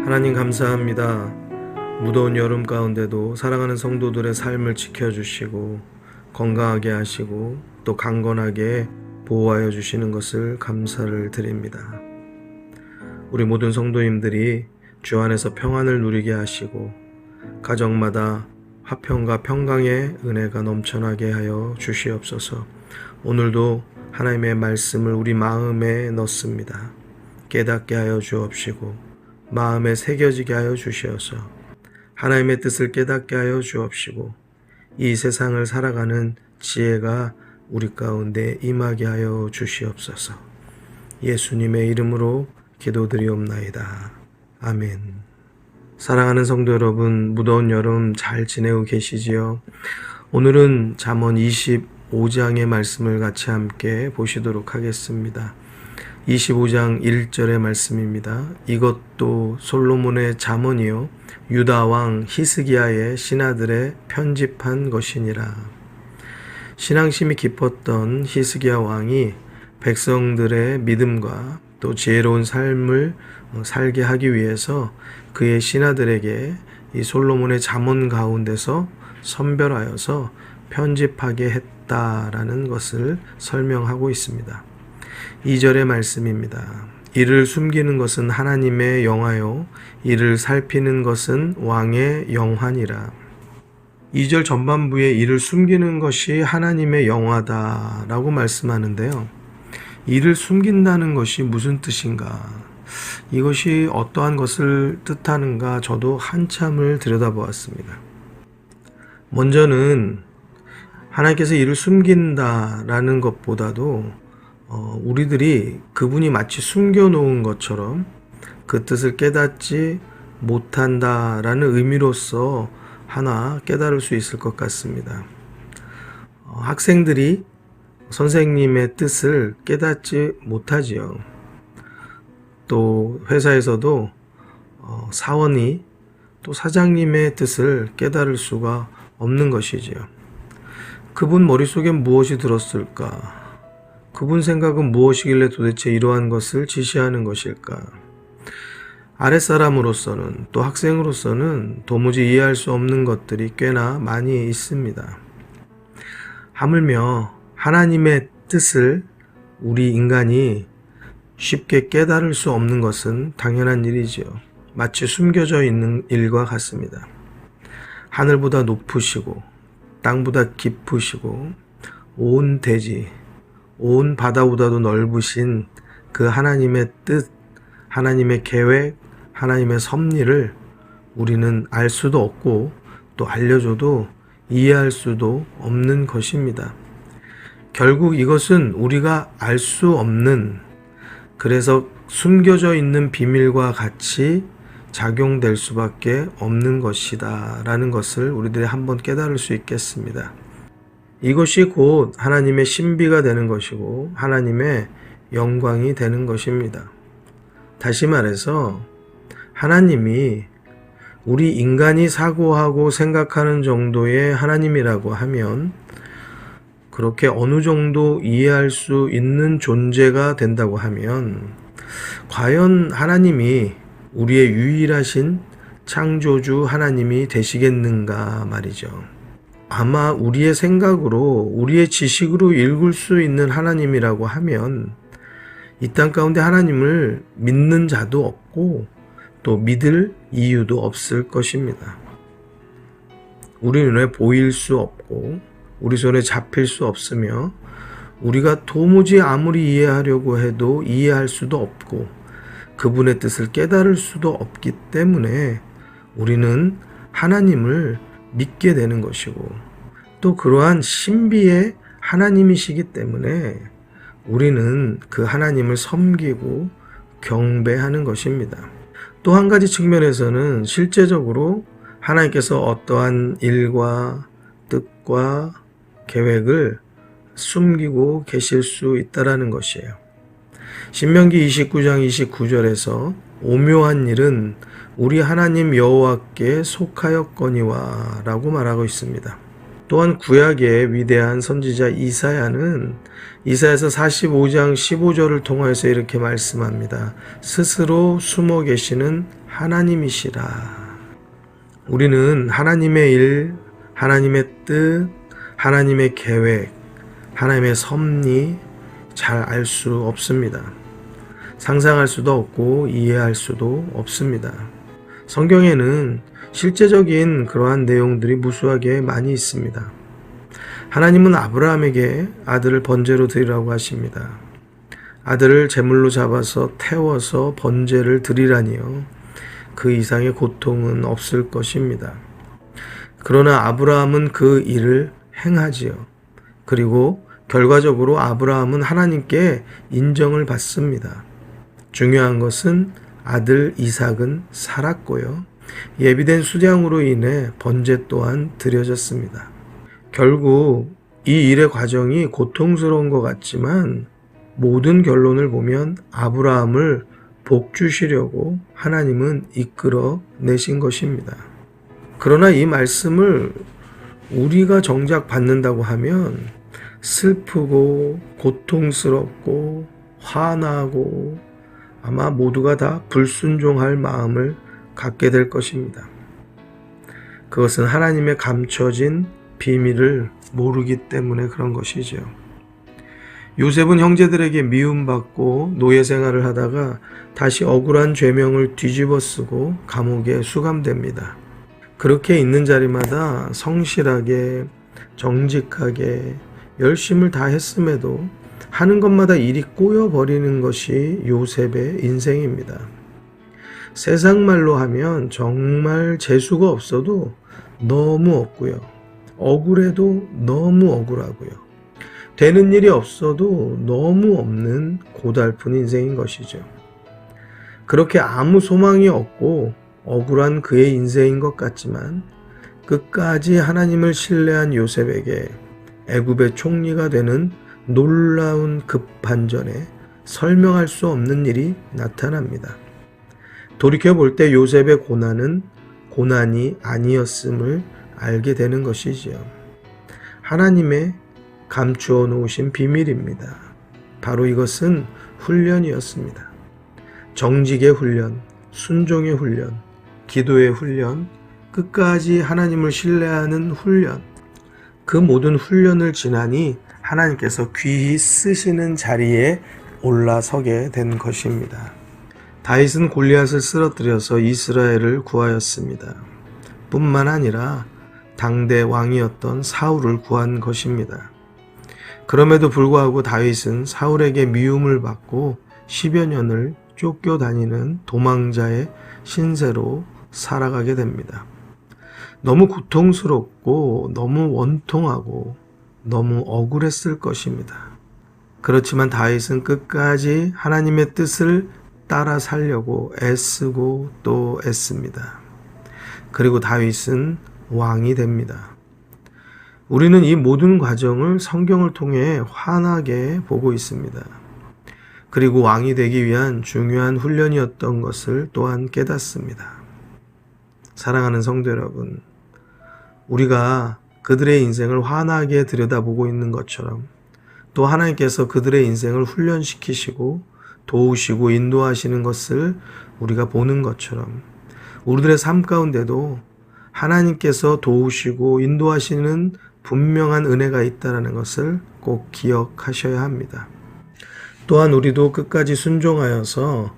하나님 감사합니다. 무더운 여름 가운데도 사랑하는 성도들의 삶을 지켜주시고 건강하게 하시고 또 강건하게 보호하여 주시는 것을 감사를 드립니다. 우리 모든 성도님들이 주 안에서 평안을 누리게 하시고 가정마다 화평과 평강의 은혜가 넘쳐나게 하여 주시옵소서. 오늘도 하나님의 말씀을 우리 마음에 넣습니다. 깨닫게 하여 주옵시고 마음에 새겨지게 하여 주시어서 하나님의 뜻을 깨닫게 하여 주옵시고 이 세상을 살아가는 지혜가 우리 가운데 임하게 하여 주시옵소서. 예수님의 이름으로 기도드리옵나이다. 아멘. 사랑하는 성도 여러분, 무더운 여름 잘 지내고 계시지요? 오늘은 잠언 25장의 말씀을 같이 함께 보시도록 하겠습니다. 25장 1절의 말씀입니다. 이것도 솔로몬의 잠언이요 유다 왕 히스기야의 신하들의 편집한 것이니라. 신앙심이 깊었던 히스기야 왕이 백성들의 믿음과 또 지혜로운 삶을 살게 하기 위해서 그의 신하들에게 이 솔로몬의 잠언 가운데서 선별하여서 편집하게 했다라는 것을 설명하고 있습니다. 2절의 말씀입니다. 이를 숨기는 것은 하나님의 영화요 이를 살피는 것은 왕의 영환이라. 2절 전반부에 이를 숨기는 것이 하나님의 영화다라고 말씀하는데요. 이를 숨긴다는 것이 무슨 뜻인가? 이것이 어떠한 것을 뜻하는가 저도 한참을 들여다보았습니다. 먼저는 하나님께서 이를 숨긴다라는 것보다도 우리들이 그분이 마치 숨겨놓은 것처럼 그 뜻을 깨닫지 못한다라는 의미로서 하나 깨달을 수 있을 것 같습니다. 학생들이 선생님의 뜻을 깨닫지 못하지요. 또 회사에서도 사원이 또 사장님의 뜻을 깨달을 수가 없는 것이지요. 그분 머릿속엔 무엇이 들었을까? 그분 생각은 무엇이길래 도대체 이러한 것을 지시하는 것일까? 아랫사람으로서는 또 학생으로서는 도무지 이해할 수 없는 것들이 꽤나 많이 있습니다. 하물며 하나님의 뜻을 우리 인간이 쉽게 깨달을 수 없는 것은 당연한 일이지요. 마치 숨겨져 있는 일과 같습니다. 하늘보다 높으시고 땅보다 깊으시고 온 대지 온 바다보다도 넓으신 그 하나님의 뜻, 하나님의 계획, 하나님의 섭리를 우리는 알 수도 없고 또 알려줘도 이해할 수도 없는 것입니다. 결국 이것은 우리가 알 수 없는, 그래서 숨겨져 있는 비밀과 같이 작용될 수밖에 없는 것이다 라는 것을 우리들이 한번 깨달을 수 있겠습니다. 이것이 곧 하나님의 신비가 되는 것이고 하나님의 영광이 되는 것입니다. 다시 말해서 하나님이 우리 인간이 사고하고 생각하는 정도의 하나님이라고 하면 그렇게 어느 정도 이해할 수 있는 존재가 된다고 하면 과연 하나님이 우리의 유일하신 창조주 하나님이 되시겠는가 말이죠. 아마 우리의 생각으로 우리의 지식으로 읽을 수 있는 하나님이라고 하면 이 땅 가운데 하나님을 믿는 자도 없고 또 믿을 이유도 없을 것입니다. 우리 눈에 보일 수 없고 우리 손에 잡힐 수 없으며 우리가 도무지 아무리 이해하려고 해도 이해할 수도 없고 그분의 뜻을 깨달을 수도 없기 때문에 우리는 하나님을 믿게 되는 것이고 또 그러한 신비의 하나님이시기 때문에 우리는 그 하나님을 섬기고 경배하는 것입니다. 또 한 가지 측면에서는 실제적으로 하나님께서 어떠한 일과 뜻과 계획을 숨기고 계실 수 있다라는 것이에요. 신명기 29장 29절에서 오묘한 일은 우리 하나님 여호와께 속하였거니와 라고 말하고 있습니다. 또한 구약의 위대한 선지자 이사야는 이사야서 45장 15절을 통하여서 이렇게 말씀합니다. 스스로 숨어 계시는 하나님이시라. 우리는 하나님의 일, 하나님의 뜻, 하나님의 계획, 하나님의 섭리 잘 알 수 없습니다. 상상할 수도 없고 이해할 수도 없습니다. 성경에는 실제적인 그러한 내용들이 무수하게 많이 있습니다. 하나님은 아브라함에게 아들을 번제로 드리라고 하십니다. 아들을 제물로 잡아서 태워서 번제를 드리라니요. 그 이상의 고통은 없을 것입니다. 그러나 아브라함은 그 일을 행하지요. 그리고 결과적으로 아브라함은 하나님께 인정을 받습니다. 중요한 것은 아들 이삭은 살았고요. 예비된 수량으로 인해 번제 또한 드려졌습니다. 결국 이 일의 과정이 고통스러운 것 같지만 모든 결론을 보면 아브라함을 복 주시려고 하나님은 이끌어 내신 것입니다. 그러나 이 말씀을 우리가 정작 받는다고 하면 슬프고 고통스럽고 화나고 아마 모두가 다 불순종할 마음을 갖게 될 것입니다. 그것은 하나님의 감춰진 비밀을 모르기 때문에 그런 것이죠. 요셉은 형제들에게 미움받고 노예 생활을 하다가 다시 억울한 죄명을 뒤집어 쓰고 감옥에 수감됩니다. 그렇게 있는 자리마다 성실하게 정직하게 열심을 다했음에도 하는 것마다 일이 꼬여버리는 것이 요셉의 인생입니다. 세상 말로 하면 정말 재수가 없어도 너무 없고요. 억울해도 너무 억울하고요. 되는 일이 없어도 너무 없는 고달픈 인생인 것이죠. 그렇게 아무 소망이 없고 억울한 그의 인생인 것 같지만 끝까지 하나님을 신뢰한 요셉에게 애굽의 총리가 되는 놀라운 급반전에 설명할 수 없는 일이 나타납니다. 돌이켜볼 때 요셉의 고난은 고난이 아니었음을 알게 되는 것이지요. 하나님의 감추어 놓으신 비밀입니다. 바로 이것은 훈련이었습니다. 정직의 훈련, 순종의 훈련, 기도의 훈련, 끝까지 하나님을 신뢰하는 훈련, 그 모든 훈련을 지나니 하나님께서 귀히 쓰시는 자리에 올라서게 된 것입니다. 다윗은 골리앗을 쓰러뜨려서 이스라엘을 구하였습니다. 뿐만 아니라 당대 왕이었던 사울을 구한 것입니다. 그럼에도 불구하고 다윗은 사울에게 미움을 받고 10여 년을 쫓겨다니는 도망자의 신세로 살아가게 됩니다. 너무 고통스럽고 너무 원통하고 너무 억울했을 것입니다. 그렇지만 다윗은 끝까지 하나님의 뜻을 따라 살려고 애쓰고 또 애씁니다. 그리고 다윗은 왕이 됩니다. 우리는 이 모든 과정을 성경을 통해 환하게 보고 있습니다. 그리고 왕이 되기 위한 중요한 훈련이었던 것을 또한 깨닫습니다. 사랑하는 성도 여러분, 우리가 그들의 인생을 환하게 들여다보고 있는 것처럼 또 하나님께서 그들의 인생을 훈련시키시고 도우시고 인도하시는 것을 우리가 보는 것처럼 우리들의 삶 가운데도 하나님께서 도우시고 인도하시는 분명한 은혜가 있다는 것을 꼭 기억하셔야 합니다. 또한 우리도 끝까지 순종하여서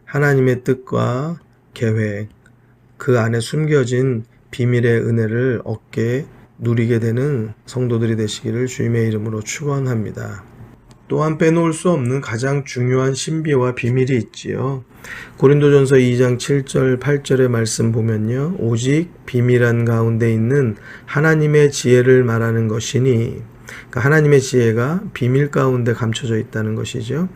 하나님의 뜻과 계획, 그 안에 숨겨진 비밀의 은혜를 얻게 누리게 되는 성도들이 되시기를 주님의 이름으로 축원합니다. 또한 빼놓을 수 없는 가장 중요한 신비와 비밀이 있지요. 고린도전서 2장 7절 8절의 말씀 보면요. 오직 비밀한 가운데 있는 하나님의 지혜를 말하는 것이니, 그러니까 하나님의 지혜가 비밀 가운데 감춰져 있다는 것이죠.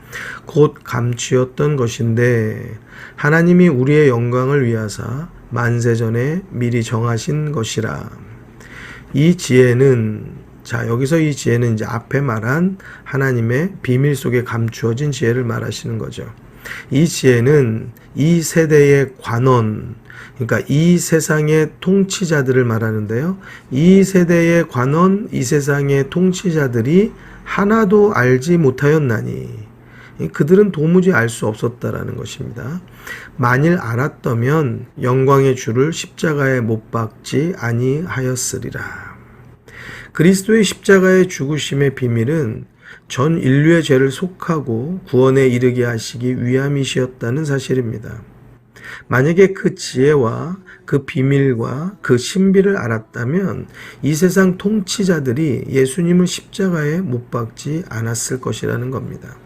곧 감추었던 것인데 하나님이 우리의 영광을 위하사 만세전에 미리 정하신 것이라. 이 지혜는, 여기서 이 지혜는 이제 앞에 말한 하나님의 비밀 속에 감추어진 지혜를 말하시는 거죠. 이 지혜는 이 세대의 관원, 그러니까 이 세상의 통치자들을 말하는데요. 이 세대의 관원, 이 세상의 통치자들이 하나도 알지 못하였나니 그들은 도무지 알 수 없었다라는 것입니다. 만일 알았다면 영광의 주를 십자가에 못 박지 아니하였으리라. 그리스도의 십자가의 죽으심의 비밀은 전 인류의 죄를 속하고 구원에 이르게 하시기 위함이시었다는 사실입니다. 만약에 그 지혜와 그 비밀과 그 신비를 알았다면 이 세상 통치자들이 예수님을 십자가에 못 박지 않았을 것이라는 겁니다.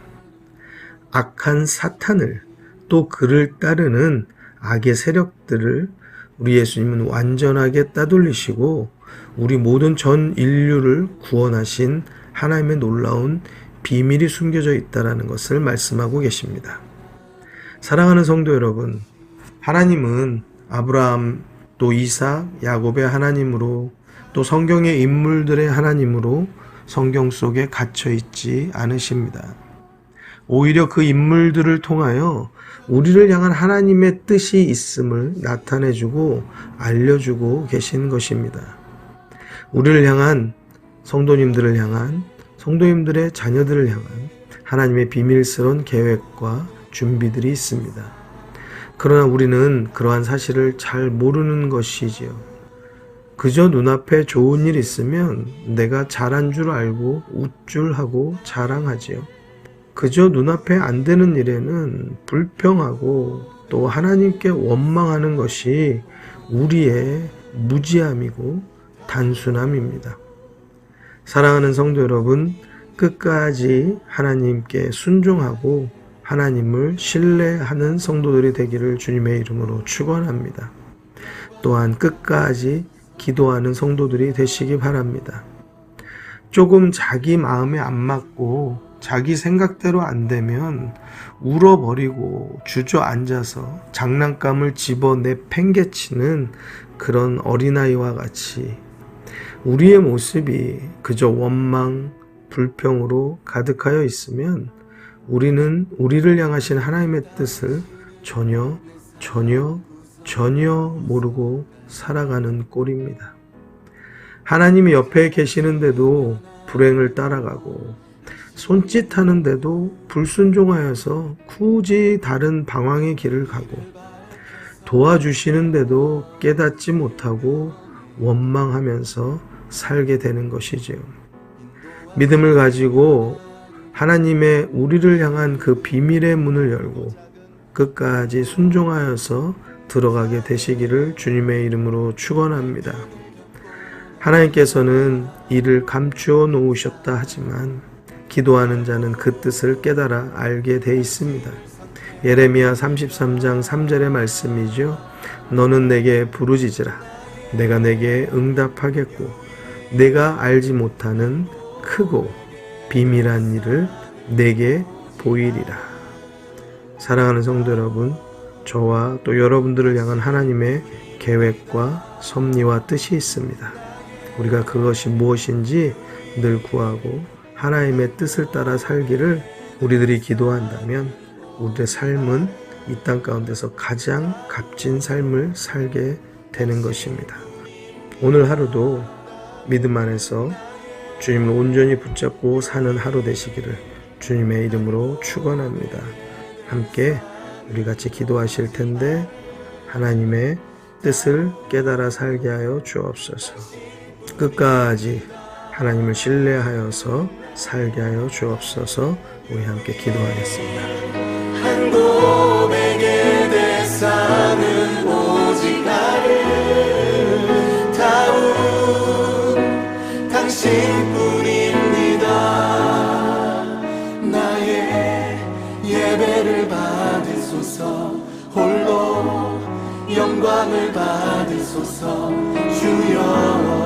악한 사탄을 또 그를 따르는 악의 세력들을 우리 예수님은 완전하게 따돌리시고 우리 모든 전 인류를 구원하신 하나님의 놀라운 비밀이 숨겨져 있다는 것을 말씀하고 계십니다. 사랑하는 성도 여러분, 하나님은 아브라함 또 이삭, 야곱의 하나님으로 또 성경의 인물들의 하나님으로 성경 속에 갇혀 있지 않으십니다. 오히려 그 인물들을 통하여 우리를 향한 하나님의 뜻이 있음을 나타내주고 알려주고 계신 것입니다. 우리를 향한 성도님들을 향한 성도님들의 자녀들을 향한 하나님의 비밀스러운 계획과 준비들이 있습니다. 그러나 우리는 그러한 사실을 잘 모르는 것이지요. 그저 눈앞에 좋은 일 있으면 내가 잘한 줄 알고 웃줄하고 자랑하지요. 그저 눈앞에 안 되는 일에는 불평하고 또 하나님께 원망하는 것이 우리의 무지함이고 단순함입니다. 사랑하는 성도 여러분, 끝까지 하나님께 순종하고 하나님을 신뢰하는 성도들이 되기를 주님의 이름으로 축원합니다. 또한 끝까지 기도하는 성도들이 되시기 바랍니다. 조금 자기 마음에 안 맞고 자기 생각대로 안 되면 울어버리고 주저앉아서 장난감을 집어내 팽개치는 그런 어린아이와 같이 우리의 모습이 그저 원망, 불평으로 가득하여 있으면 우리는 우리를 향하신 하나님의 뜻을 전혀 모르고 살아가는 꼴입니다. 하나님이 옆에 계시는데도 불행을 따라가고 손짓하는데도 불순종하여서 굳이 다른 방황의 길을 가고 도와주시는데도 깨닫지 못하고 원망하면서 살게 되는 것이지요. 믿음을 가지고 하나님의 우리를 향한 그 비밀의 문을 열고 끝까지 순종하여서 들어가게 되시기를 주님의 이름으로 축원합니다. 하나님께서는 이를 감추어 놓으셨다 하지만 기도하는 자는 그 뜻을 깨달아 알게 돼 있습니다. 예레미야 33장 3절의 말씀이죠. 너는 내게 부르짖으라. 내가 내게 응답하겠고 내가 알지 못하는 크고 비밀한 일을 내게 보이리라. 사랑하는 성도 여러분, 저와 또 여러분들을 향한 하나님의 계획과 섭리와 뜻이 있습니다. 우리가 그것이 무엇인지 늘 구하고 하나님의 뜻을 따라 살기를 우리들이 기도한다면 우리의 삶은 이 땅 가운데서 가장 값진 삶을 살게 되는 것입니다. 오늘 하루도 믿음 안에서 주님을 온전히 붙잡고 사는 하루 되시기를 주님의 이름으로 축원합니다. 함께 우리 같이 기도하실 텐데 하나님의 뜻을 깨달아 살게 하여 주옵소서. 끝까지 하나님을 신뢰하여서 살게 하여 주옵소서. 우리 함께 기도하겠습니다. 한 고백의 대상은 오직 아름다운 당신뿐입니다. 나의 예배를 받으소서. 홀로 영광을 받으소서. 주여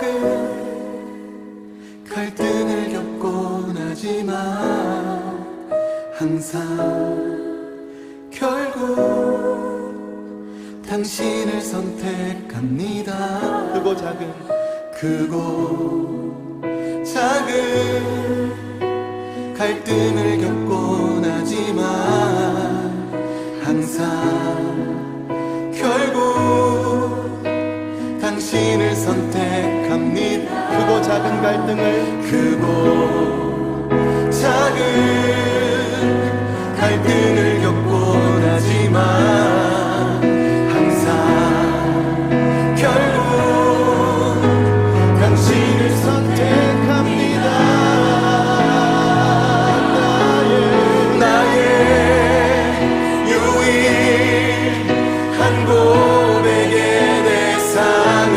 작은 갈등을 겪곤 하지만 항상 결국 당신을 선택합니다. 크고 작은 갈등을 겪곤 하지만 항상 결국 당신을 선택합니다. 크고 작은 갈등을 겪곤 하지만 항상 결국 당신을 선택합니다. 나의 유일한 고백의 대상은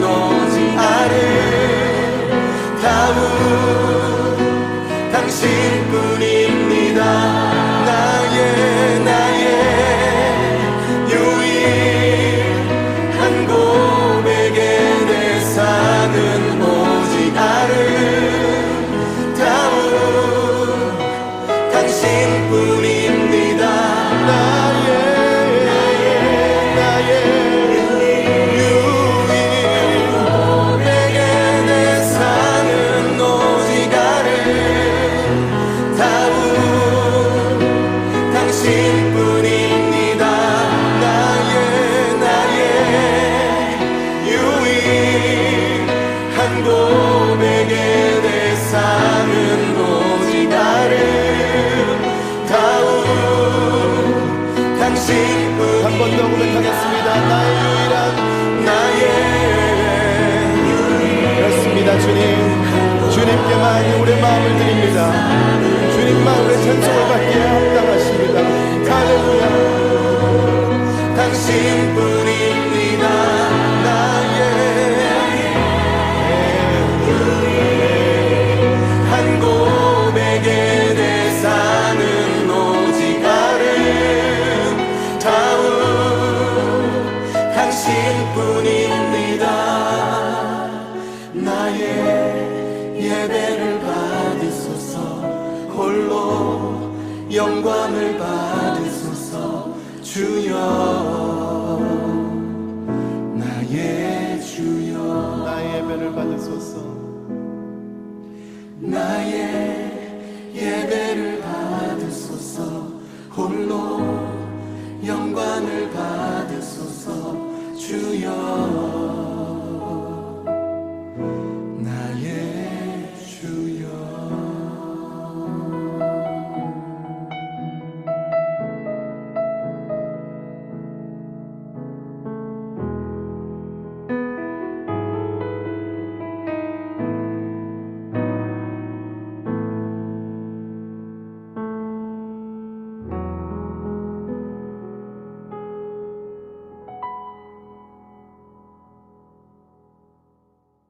오직 아름다운 당신뿐입니다. 나의 유일한 고백의 대상은 오직 아름다운 당신뿐입니다. 나의 유일한 고백의 대상은 오직 아름다운 당신뿐입니다. 나의 유일한 고백의 대상은 오직 아름다운 당신뿐. 한 번 더 고백하겠습니다. 그렇습니다. 주님께만 우리의 마음을 드립니다. 주님만 우리의 찬송을 받기에 합당하십니다. 할렐루야. 당신뿐입니다. 나의 유일한 고백의 대상은 오직 아름다운 당신뿐입니다. 나의 예배를 받으소서. 홀로 영광을 받으소서. 주여, 나의 주여. 나의 예배를 받으소서. 나의 예배